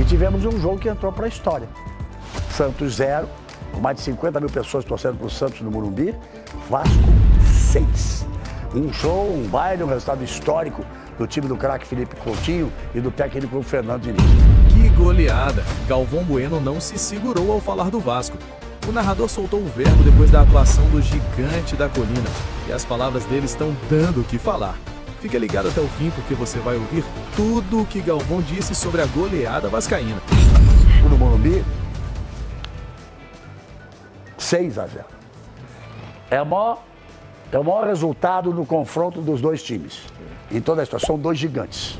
E tivemos um jogo que entrou para a história. Santos 0, com mais de 50 mil pessoas torcendo para o Santos no Morumbi. Vasco 6. Um show, um baile, um resultado histórico do time do craque Felipe Coutinho e do técnico Fernando Diniz. Que goleada! Galvão Bueno não se segurou ao falar do Vasco. O narrador soltou o verbo depois da atuação do gigante da colina. E as palavras dele estão dando o que falar. Fica ligado até o fim porque você vai ouvir tudo o que Galvão disse sobre a goleada vascaína. No Morumbi, 6-0. É o maior resultado no confronto dos dois times. Em toda a história. São dois gigantes.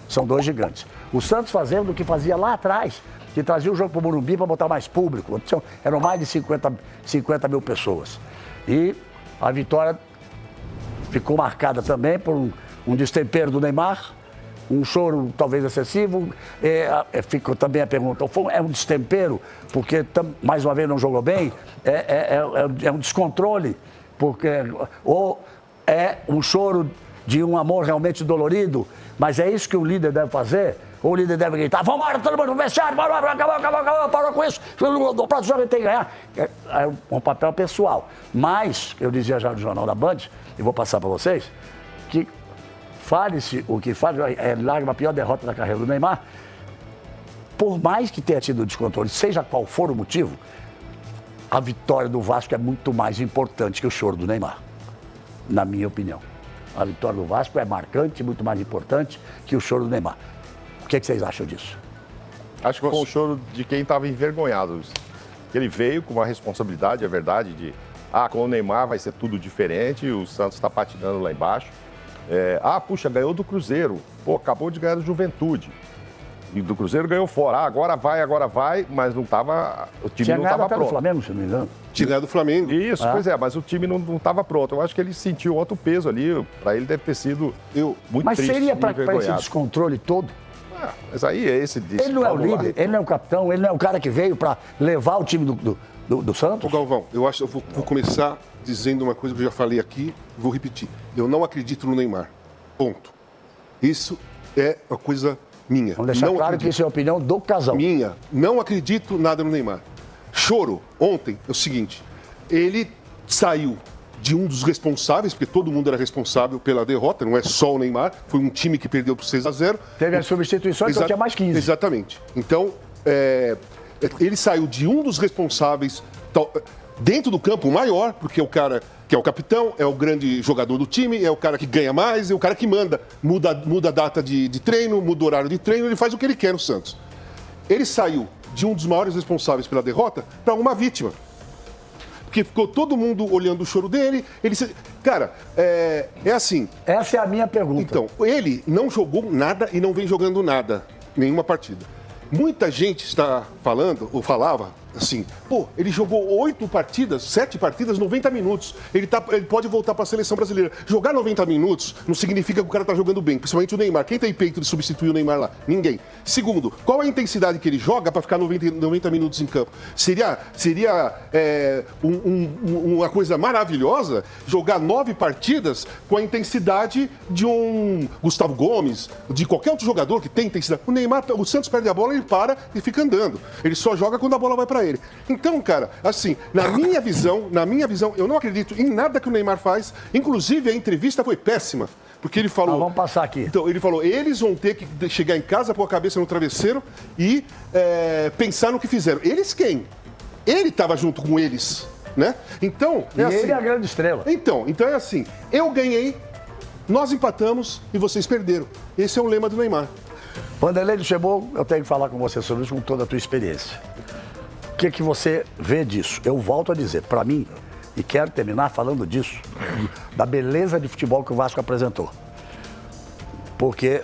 São dois gigantes. O Santos fazendo o que fazia lá atrás, que trazia o jogo para o Morumbi para botar mais público. Eram mais de 50 mil pessoas. E a vitória ficou marcada também por um destempero do Neymar, um choro talvez excessivo. Ficou também a pergunta, é um destempero porque mais uma vez não jogou bem? É um descontrole, porque ou é um choro de um amor realmente dolorido, mas é isso que o líder deve fazer? Ou o líder deve gritar, vamos embora, todo mundo no vestiário, acabou, parou com isso, o próximo jogo tem que ganhar. É um papel pessoal. Mas, eu dizia já no Jornal da Band, e vou passar para vocês, que fale-se o que fale, é a pior derrota da carreira do Neymar. Por mais que tenha tido descontrole, seja qual for o motivo, a vitória do Vasco é muito mais importante que o choro do Neymar, na minha opinião. A vitória do Vasco é marcante, muito mais importante que o choro do Neymar. O que vocês acham disso? Acho que foi um choro de quem estava envergonhado. Ele veio com uma responsabilidade, é verdade, de com o Neymar vai ser tudo diferente, o Santos está patinando lá embaixo. Puxa, ganhou do Cruzeiro. Pô, acabou de ganhar do Juventude. E do Cruzeiro ganhou fora. Agora vai, mas não estava. O time não estava pronto. Do Flamengo, se não me engano. Tinha ganhado do Flamengo. Isso, pois é, mas o time não estava pronto. Eu acho que ele sentiu outro peso ali. Para ele deve ter sido muito mas triste. Mas seria para esse descontrole todo? Mas aí é esse. Ele não é o líder, ele não é o capitão, ele não é o cara que veio para levar o time do Santos? Ô Galvão, eu vou começar dizendo uma coisa que eu já falei aqui, vou repetir. Eu não acredito no Neymar. Ponto. Isso é uma coisa minha. Vamos deixar claro que isso é a opinião do casal. Minha. Não acredito nada no Neymar. Choro, ontem, é o seguinte, ele saiu de um dos responsáveis, porque todo mundo era responsável pela derrota, não é só o Neymar, foi um time que perdeu por 6-0. Teve as substituições, então tinha mais 15. Exatamente. Então, ele saiu de um dos responsáveis, dentro do campo, o maior, porque é o cara que é o capitão, é o grande jogador do time, é o cara que ganha mais, é o cara que manda, muda a data de treino, muda o horário de treino, ele faz o que ele quer no Santos. Ele saiu de um dos maiores responsáveis pela derrota para uma vítima. Porque ficou todo mundo olhando o choro dele. Cara, é assim. Essa é a minha pergunta. Então, ele não jogou nada e não vem jogando nada, nenhuma partida. Muita gente está falando, ou falava, assim, ele jogou 7 partidas, 90 minutos. Ele pode voltar para a seleção brasileira. Jogar 90 minutos não significa que o cara está jogando bem, principalmente o Neymar. Quem tem peito de substituir o Neymar lá? Ninguém. Segundo, qual a intensidade que ele joga para ficar 90 minutos em campo? Seria uma coisa maravilhosa jogar 9 partidas com a intensidade de um Gustavo Gomes, de qualquer outro jogador que tem intensidade. O Neymar, o Santos perde a bola, ele para e fica andando. Ele só joga quando a bola vai para ele. Então, cara, assim, na minha visão, eu não acredito em nada que o Neymar faz. Inclusive, a entrevista foi péssima. Porque ele falou... vamos passar aqui. Então, ele falou, eles vão ter que chegar em casa, pôr a cabeça no travesseiro e pensar no que fizeram. Eles quem? Ele estava junto com eles, né? Então, assim, ele é a grande estrela. Então é assim, eu ganhei, nós empatamos e vocês perderam. Esse é o lema do Neymar. Vanderlei Luxemburgo, eu tenho que falar com você sobre isso com toda a tua experiência. O que você vê disso? Eu volto a dizer, para mim, e quero terminar falando disso, da beleza de futebol que o Vasco apresentou. Porque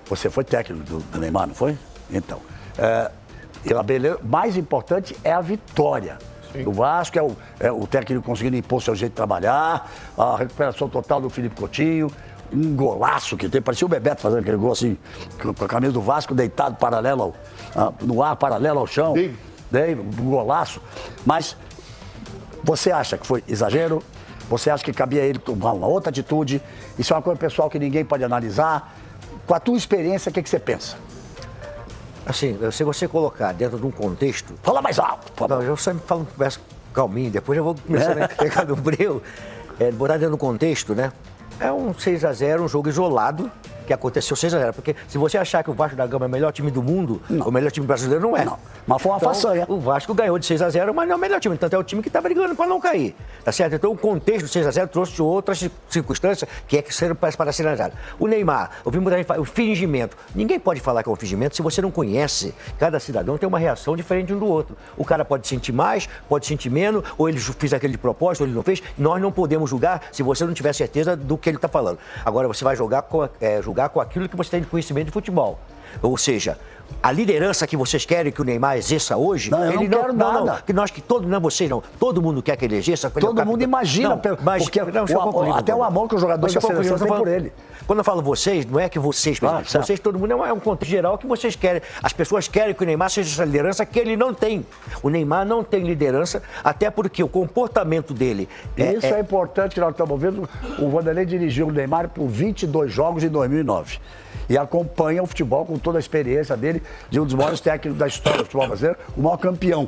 você foi técnico do Neymar, não foi? Então, a beleza mais importante é a vitória. Sim. Do Vasco, é o técnico conseguindo impor seu jeito de trabalhar, a recuperação total do Felipe Coutinho, um golaço que tem, parecia o Bebeto fazendo aquele gol assim, com a camisa do Vasco deitado paralelo no ar, paralelo ao chão. Um golaço. Mas você acha que foi exagero? Você acha que cabia ele tomar uma outra atitude? Isso é uma coisa pessoal que ninguém pode analisar. Com a tua experiência, o que você pensa? Assim, se você colocar dentro de um contexto... Fala mais alto, por favor. Não, eu sempre falo, converso calminho, depois eu vou começar a pegar no breu. Botar dentro do contexto, né? É um 6-0, um jogo isolado, que aconteceu 6-0. Porque se você achar que o Vasco da Gama é o melhor time do mundo, o melhor time brasileiro não é. Não, mas foi uma façanha. O Vasco ganhou de 6-0, mas não é o melhor time. Tanto é o time que está brigando para não cair. Tá certo? Então o contexto do 6-0 trouxe outras circunstâncias que é que serão para ser analisado. O Neymar, ouvi muita gente falar, o fingimento. Ninguém pode falar que é um fingimento se você não conhece. Cada cidadão tem uma reação diferente um do outro. O cara pode sentir mais, pode sentir menos, ou ele fez aquele de propósito, ou ele não fez. Nós não podemos julgar se você não tiver certeza do que ele está falando. Agora, você vai julgar com aquilo que você tem de conhecimento de futebol. Ou seja, a liderança que vocês querem que o Neymar exerça hoje... Não, eu não quero nada. Todo mundo quer que ele exerça. Todo mundo imagina, porque até o amor que os jogadores da seleção têm por ele. Quando eu falo vocês, não é que vocês... Vocês, todo mundo, é um contexto geral que vocês querem. As pessoas querem que o Neymar seja essa liderança que ele não tem. O Neymar não tem liderança, até porque o comportamento dele... Isso é importante, que nós estamos vendo. O Vanderlei dirigiu o Neymar por 22 jogos em 2009. E acompanha o futebol com toda a experiência dele, de um dos maiores técnicos da história do futebol brasileiro, o maior campeão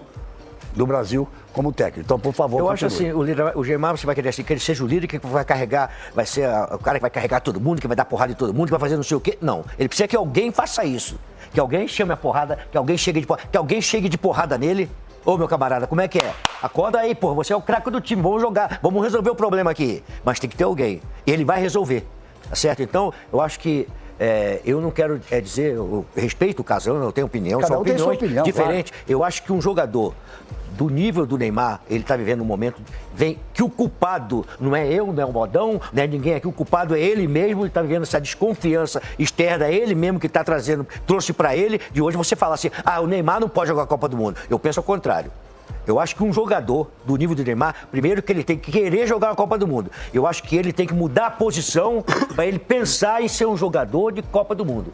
do Brasil como técnico. Então, por favor, eu continue. acho assim, o Neymar, você vai querer assim, que ele seja o líder, que vai carregar, vai ser o cara que vai carregar todo mundo, que vai dar porrada em todo mundo, que vai fazer não sei o quê. Não, ele precisa que alguém faça isso. Que alguém chame a porrada, que alguém chegue de porrada nele. Ô, meu camarada, como é que é? Acorda aí, pô, você é o craque do time, vamos jogar, vamos resolver o problema aqui. Mas tem que ter alguém. E ele vai resolver, tá certo? Então, eu acho que eu não quero dizer, eu respeito o Casão, eu tenho opinião, Cada são um tem sua opiniões opinião, diferentes. Claro. Eu acho que um jogador do nível do Neymar, ele está vivendo um momento que o culpado não é eu, não é o Modão, não é ninguém aqui, o culpado é ele mesmo, ele está vivendo essa desconfiança externa, é ele mesmo que está trouxe para ele, de hoje você fala assim, o Neymar não pode jogar a Copa do Mundo. Eu penso ao contrário. Eu acho que um jogador do nível do Neymar, primeiro que ele tem que querer jogar a Copa do Mundo. Eu acho que ele tem que mudar a posição para ele pensar em ser um jogador de Copa do Mundo.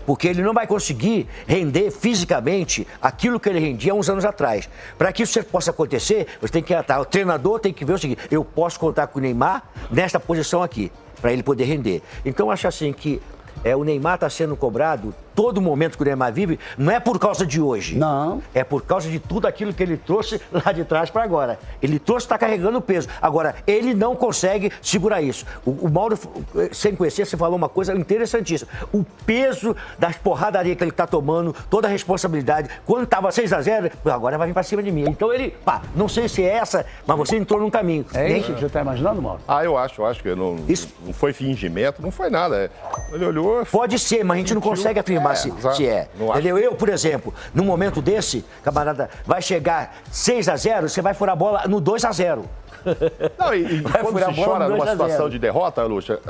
Porque ele não vai conseguir render fisicamente aquilo que ele rendia há uns anos atrás. Para que isso possa acontecer, você tem que o treinador tem que ver o seguinte, eu posso contar com o Neymar nesta posição aqui, para ele poder render. Então, eu acho assim que o Neymar está sendo cobrado, todo momento que o Neymar vive, não é por causa de hoje. Não. É por causa de tudo aquilo que ele trouxe lá de trás para agora. Ele trouxe, está carregando o peso. Agora, ele não consegue segurar isso. O Mauro, sem conhecer, você falou uma coisa interessantíssima. O peso das porradarias que ele está tomando, toda a responsabilidade. Quando estava 6-0, agora vai vir para cima de mim. Então ele, não sei se é essa, mas você entrou num caminho. É isso que você está imaginando, Mauro? Eu acho que não foi fingimento, não foi nada. Ele olhou... Pode ser, mas a gente não consegue afirmar se é. Entendeu? Eu, por exemplo, num momento desse, camarada, vai chegar 6-0, você vai furar a bola no 2-0. Não, e quando se chora numa situação de derrota, Lucha,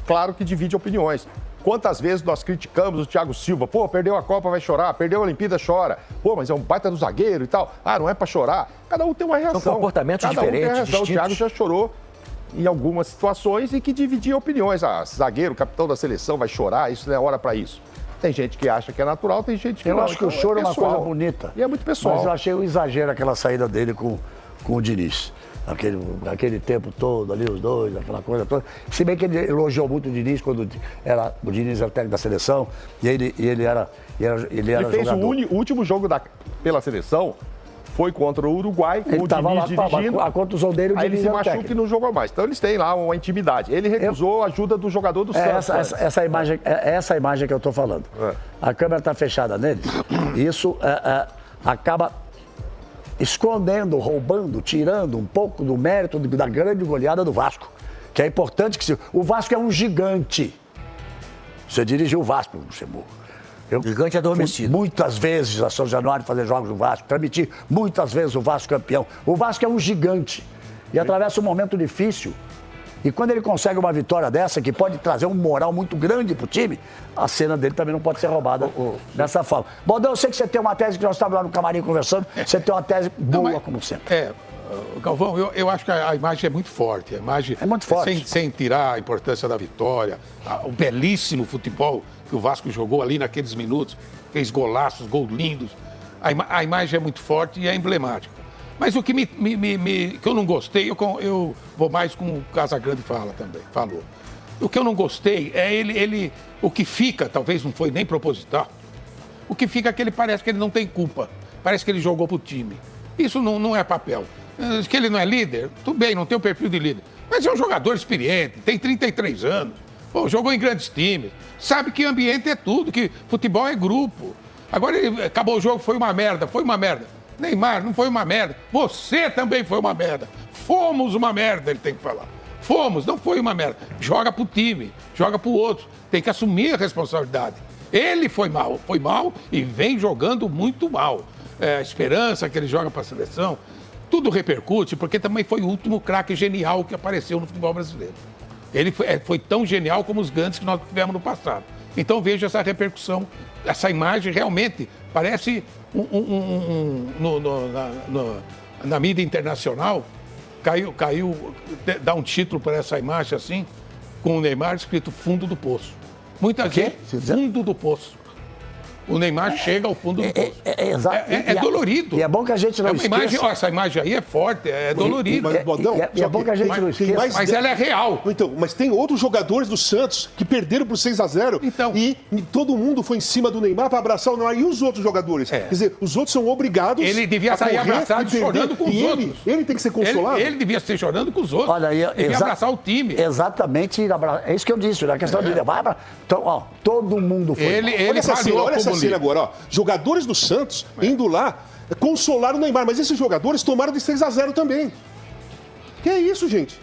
claro que divide opiniões. Quantas vezes nós criticamos o Thiago Silva? Pô, perdeu a Copa, vai chorar. Perdeu a Olimpíada, chora. Pô, mas é um baita do zagueiro e tal. Não é pra chorar. Cada um tem uma reação. São comportamentos diferentes, distintos. O Thiago já chorou em algumas situações e que dividia opiniões. Zagueiro, capitão da seleção, vai chorar, isso não é hora pra isso. Tem gente que acha que é natural, tem gente que não. Eu acho que o choro é uma coisa bonita. E é muito pessoal. Mas eu achei um exagero aquela saída dele com o Diniz. Aquele tempo todo ali, os dois, aquela coisa toda. Se bem que ele elogiou muito o Diniz quando o Diniz era técnico da seleção e ele era fez jogador. O último jogo pela seleção foi contra o Uruguai, com o Diniz dirigindo. A contusão dele, o aí Diniz ele se machuca e não jogou mais. Então eles têm lá uma intimidade. Ele recusou a ajuda do jogador do Santos. Essa imagem que eu estou falando. A câmera está fechada neles. Isso acaba escondendo, roubando, tirando um pouco do mérito da grande goleada do Vasco. Que é importante que o Vasco é um gigante. Você dirigiu o Vasco, Luxemburgo. Gigante adormecido. Muitas vezes a São Januário fazer jogos do Vasco, transmitir muitas vezes o Vasco campeão. O Vasco é um gigante e atravessa um momento difícil. E quando ele consegue uma vitória dessa, que pode trazer um moral muito grande pro time, a cena dele também não pode ser roubada dessa forma. Baldão, eu sei que você tem uma tese, que nós estávamos lá no camarim conversando, você tem uma tese boa, como sempre. Galvão, eu acho que a imagem é muito forte. A imagem é muito forte. Sem tirar a importância da vitória, o belíssimo futebol que o Vasco jogou ali naqueles minutos, fez golaços, gols lindos. A imagem é muito forte e é emblemática. Mas o que que eu não gostei, eu vou mais com o Casagrande falou. O que eu não gostei é o que fica, talvez não foi nem proposital, o que fica é que ele parece que ele não tem culpa, parece que ele jogou pro time. Isso não é papel. Que ele não é líder, tudo bem, não tem o perfil de líder, mas é um jogador experiente, tem 33 anos, pô, jogou em grandes times, sabe que ambiente é tudo, que futebol é grupo. Agora ele acabou o jogo, foi uma merda. Neymar, não foi uma merda. Você também foi uma merda. Fomos uma merda, ele tem que falar. Fomos, não foi uma merda. Joga pro time, joga pro outro. Tem que assumir a responsabilidade. Ele foi mal e vem jogando muito mal. A esperança que ele joga para a seleção, tudo repercute, porque também foi o último craque genial que apareceu no futebol brasileiro. Ele foi tão genial como os grandes que nós tivemos no passado. Então veja essa repercussão, essa imagem realmente parece na mídia internacional, dá um título para essa imagem assim, com o Neymar escrito fundo do poço. Muita gente, fundo do poço. O Neymar chega ao fundo do poço. É dolorido. E é bom que a gente não esqueça. Essa imagem aí é forte, é dolorido. E é bom que a gente não esqueça. Mas ela é real. Então, mas tem outros jogadores do Santos que perderam por 6-0 e todo mundo foi em cima do Neymar para abraçar o Neymar. E os outros jogadores? Quer dizer, os outros são obrigados. Ele devia sair abraçado chorando com os outros. Ele tem que ser consolado. Ele devia ser chorando com os outros. Olha, devia abraçar o time. Exatamente. É isso que eu disse, na questão de levar. Então, ó, todo mundo foi. Ele olha essa cena agora, ó. Jogadores do Santos indo lá consolaram o Neymar, mas esses jogadores tomaram de 6-0 também. Que é isso, gente?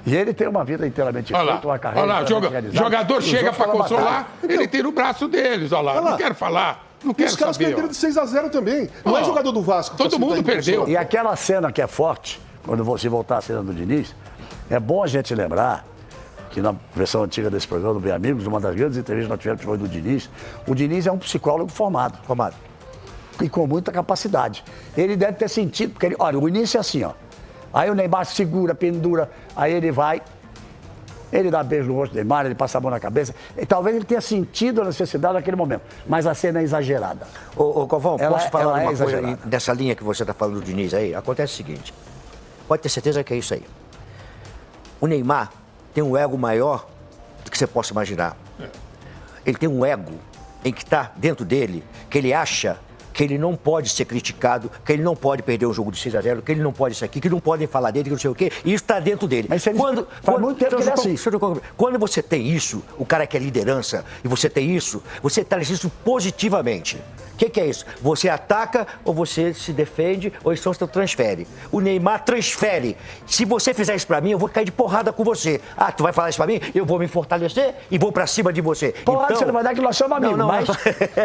E ele tem uma vida inteiramente feita, uma carreira. Olha lá, jogador chega para consolar, ele tira o braço deles, olha lá. Não quero falar, não quero saber. Os caras perderam de 6-0 também. Não é jogador do Vasco. Todo mundo perdeu. E aquela cena que é forte, quando você voltar à cena do Diniz, é bom a gente lembrar que na versão antiga desse programa, do Bem Amigos, uma das grandes entrevistas que nós tivemos foi do Diniz. O Diniz é um psicólogo formado. E com muita capacidade. Ele deve ter sentido, porque olha, o início é assim, ó. Aí o Neymar segura, pendura, aí ele vai, ele dá beijo no rosto do Neymar, ele passa a mão na cabeça. E talvez ele tenha sentido a necessidade naquele momento. Mas a cena é exagerada. Ô Galvão, posso falar uma coisa exagerada. dessa linha que você está falando do Diniz aí? Acontece o seguinte, pode ter certeza que é isso aí. O Neymar tem um ego maior do que você possa imaginar. Ele tem um ego em que está dentro dele, que ele acha que ele não pode ser criticado, que ele não pode perder o jogo de 6-0, que ele não pode isso aqui, que não podem falar dele, que não sei o quê, e isso está dentro dele. Mas faz muito tempo que ele é assim. Quando você tem isso, o cara que é liderança, e você tem isso, você traz isso positivamente. O que é isso? Você ataca, ou você se defende, ou então você transfere. O Neymar transfere. Se você fizer isso pra mim, eu vou cair de porrada com você. Ah, tu vai falar isso pra mim? Eu vou me fortalecer e vou pra cima de você. Porrada então, você não vai dar que nós somos amigos, mas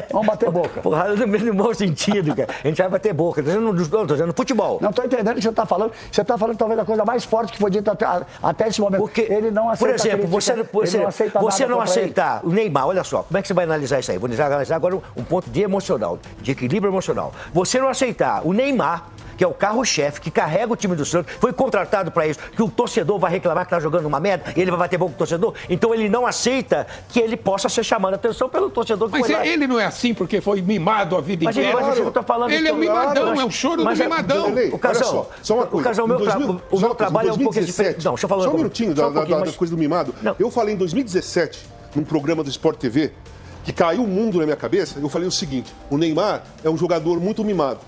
vamos bater boca. Porrada no mau sentido, cara. A gente vai bater boca. Tô dizendo futebol. Não tô entendendo o que você tá falando. Você tá falando talvez da coisa mais forte que foi dita até esse momento. Porque, ele não aceita. Por exemplo, você não aceitar o Neymar, olha só, como é que você vai analisar isso aí? Vou analisar agora um ponto de emocional, de equilíbrio emocional. Você não aceitar o Neymar, que é o carro-chefe, que carrega o time do Santos, foi contratado para isso, que o torcedor vai reclamar que tá jogando uma merda, e ele vai bater boca com o torcedor, então ele não aceita que ele possa ser chamado a atenção pelo torcedor que mas foi lá. ele não é assim porque foi mimado a vida inteira. Mas eu tô falando ele é um mimadão, é o choro do mimadão. O Casal, só uma coisa. O meu trabalho é um pouco diferente. Não, deixa eu falar só um minutinho da coisa do mimado. Não. Eu falei em 2017, num programa do Sport TV, que caiu o mundo na minha cabeça, eu falei o seguinte: o Neymar é um jogador muito mimado.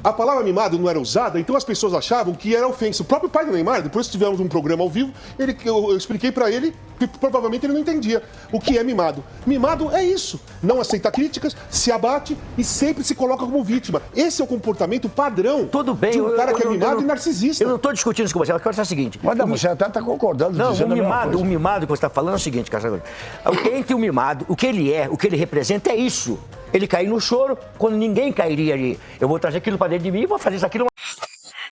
A palavra mimado não era usada, então as pessoas achavam que era ofensa. O próprio pai do Neymar, depois que tivemos um programa ao vivo, eu expliquei pra ele que provavelmente ele não entendia o que é mimado. Mimado é isso, não aceita críticas, se abate e sempre se coloca como vítima. Esse é o comportamento padrão de um cara que é mimado e narcisista. Eu não estou discutindo isso com você, eu quero dizer o seguinte. Mas não, você até está concordando. Não, o mimado que você está falando é o seguinte, Casal. Entre o mimado, o que ele é, o que ele representa é isso. Ele cair no choro quando ninguém cairia ali. Eu vou trazer aquilo para dentro de mim e vou fazer isso aqui